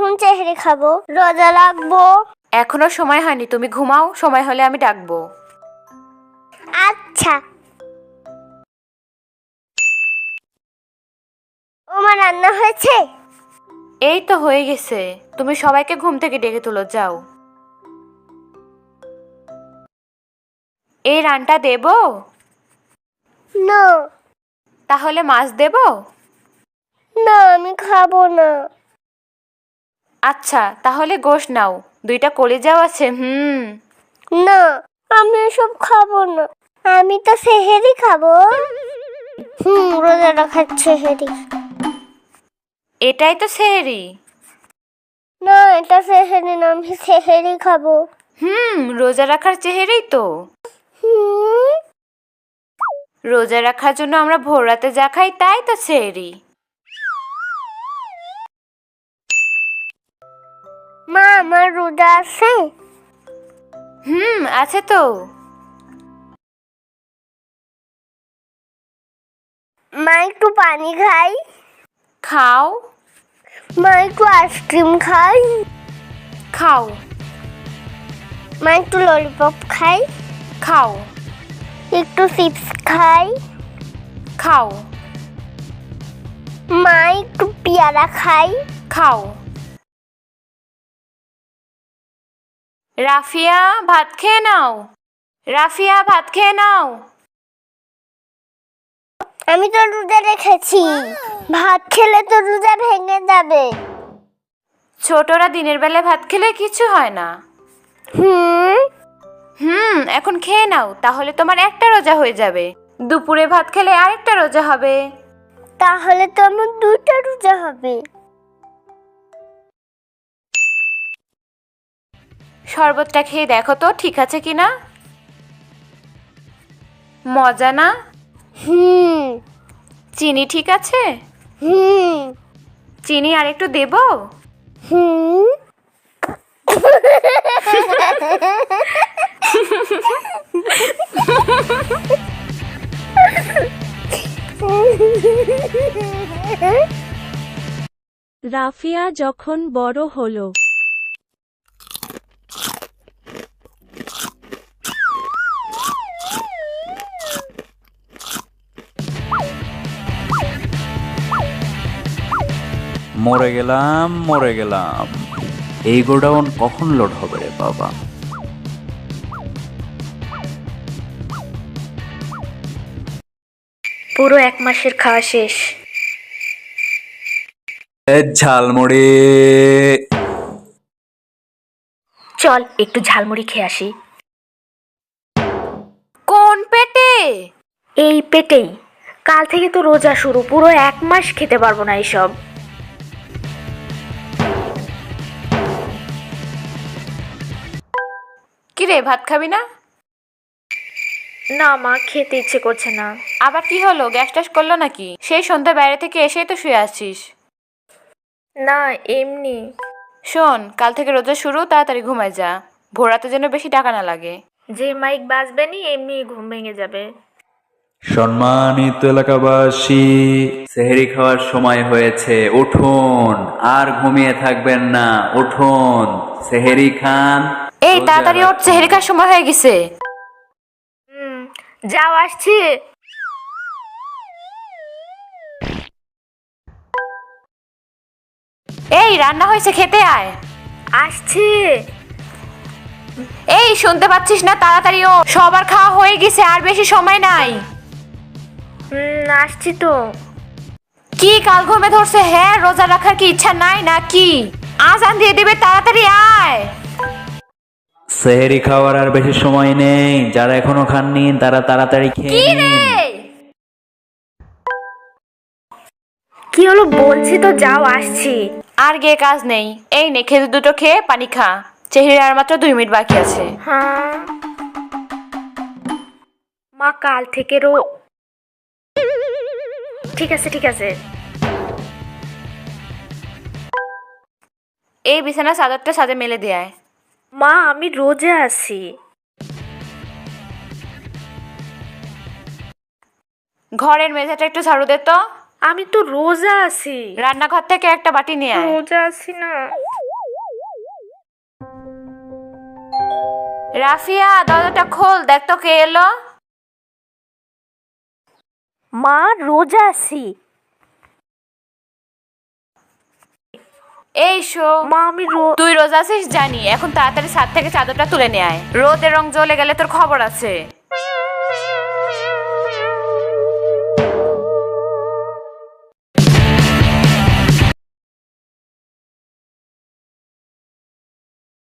কখন সেহরি খাবো? রোজা রাখবো। এখনো সময় হয়নি, তুমি ঘুমাও, সময় হলে আমি ডাকবো। আচ্ছা। ওমা রান্না হয়েছে? এই তো হয়ে গেছে, তুমি সবাইকে ঘুম থেকে ডেকে তুলো, যাও। এই রানটা দেবো? না। তাহলে মাছ দেবো? না, আমি খাবো না। আচ্ছা, তাহলে গোশ নাও, 2টা কলিজাও আছে। না, আমি এসব খাবো না। আমি তো সেহরি খাবো। রোজা রাখার সেহরি। এটাই তো সেহরি। না, এটা সেহরি না, আমি সেহরি খাবো। রোজা রাখার চেহারাই তো। রোজা রাখার জন্য আমরা ভোর রাতে যা খাই তাই তো সেহরি। মা, আমার রোজা আছে? আছে তো। মা, একটু পানি খাই। খাও। মা, একটু আইসক্রিম খাই। খাও। মা, একটু ললিপপ খাই। খাও। একটু চিপস খাই। খাও। মা, একটু পেয়ারা খাই। খাও। রাফিয়া, ভাত খেয়ে নাও। রাফিয়া, ভাত খেয়ে নাও। আমি তো রোজা রেখেছি। ভাত খেলে তো রোজা ভেঙে যাবে। ছোটরা দিনের বেলা ভাত খেলে কিছু হয় না। এখন খেয়ে নাও, তাহলে তোমার একটা রোজা হয়ে যাবে। দুপুরে ভাত খেলে আরেকটা রোজা হবে। তাহলে তো আমার 2টা রোজা হবে। শরবতটা খেয়ে দেখো তো ঠিক আছে কিনা। মজা না? চিনি ঠিক আছে? চিনি আর একটু দেবো? রাফিয়া যখন বড় হলো। মরে গেলাম। এই গোডাউন কখন লোড হবে রে বাবা? পুরো 1 মাসের খাওয়া শেষ। ঝালমুড়ি। চল একটু ঝালমুড়ি খেয়ে আসি। কোন পেটে? এই পেটেই। কাল থেকে তো রোজা শুরু, পুরো 1 মাস খেতে পারবো না এইসব। কিরে, ভাত খাবি না? না মা, খেতে ইচ্ছে করছে না। আবার কি হলো, গ্যাস ট্যাস করলো নাকি? সেই সন্ধ্যা বাইরে থেকে এসেই তো শুয়ে আছিস। না, এমনি। শোন, কাল থেকে রোজা শুরু, তাড়াতাড়ি ঘুমায় যা, ভোর রাতে যেন বেশি টাকা না লাগে। যে মাইক বাজবে নি এমনি ঘুম ভেঙে যাবে। সম্মানিত এলাকাবাসী, সেহরি খাওয়ার সময় হয়েছে, উঠুন, আর ঘুমিয়ে থাকবেন না, উঠুন, সেহরি খান। এই তাড়াতাড়ি ওঠ, সেহরি খাওয়ার সময় হয়ে গেছে। যাও, আসছি। এই রান্না হয়েছে, খেতে আয়। আসছি। এই শুনতে পাচ্ছিস না? তাড়াতাড়ি ও, সবার খাওয়া হয়ে গেছে, আর বেশি সময় নাই। আসছি তো। কি কাল ঘুমে ধরছে? হ্যাঁ, রোজা রাখার কি ইচ্ছা নাই নাকি? আজান দিয়ে দিবে, তাড়াতাড়ি আয়। সেহরি খাওয়ার আর বেশি সময় নেই, যারা এখনো খাননি তারা তাড়াতাড়ি খেয়ে নিন। কি হলো বলছি তো, যাও, আসছি। আর গিয়ে কাজ নেই। এই নে, খেজুর দুটো খেয়ে পানি খা, চেহারা আর মাত্র 2 মিনিট বাকি আছে। হ্যাঁ মা, কাল থেকে ঠিক আছে ঠিক আছে। এই বিছানা চাদরটা সাথে মেলে দেয়। মা, আমি রোজা আছি। ঘরের মেঝেটা একটু ঝাড়ু দে তো। আমি তো রোজা আছি। রান্নাঘর থেকে একটা বাটি নিয়ে আয়। রোজা আছি না। রাফিয়া, দরজাটা খোল, দেখ তো কে এলো। মা, রোজা আছি। এই শো মা, আমি তুই রোজা আছিস জানি, এখন তাড়াতাড়ি ছাদ থেকে চাদরটা তুলে নিয়ে আয়, রোদের রং জ্বলে গেলে তোর খবর আছে।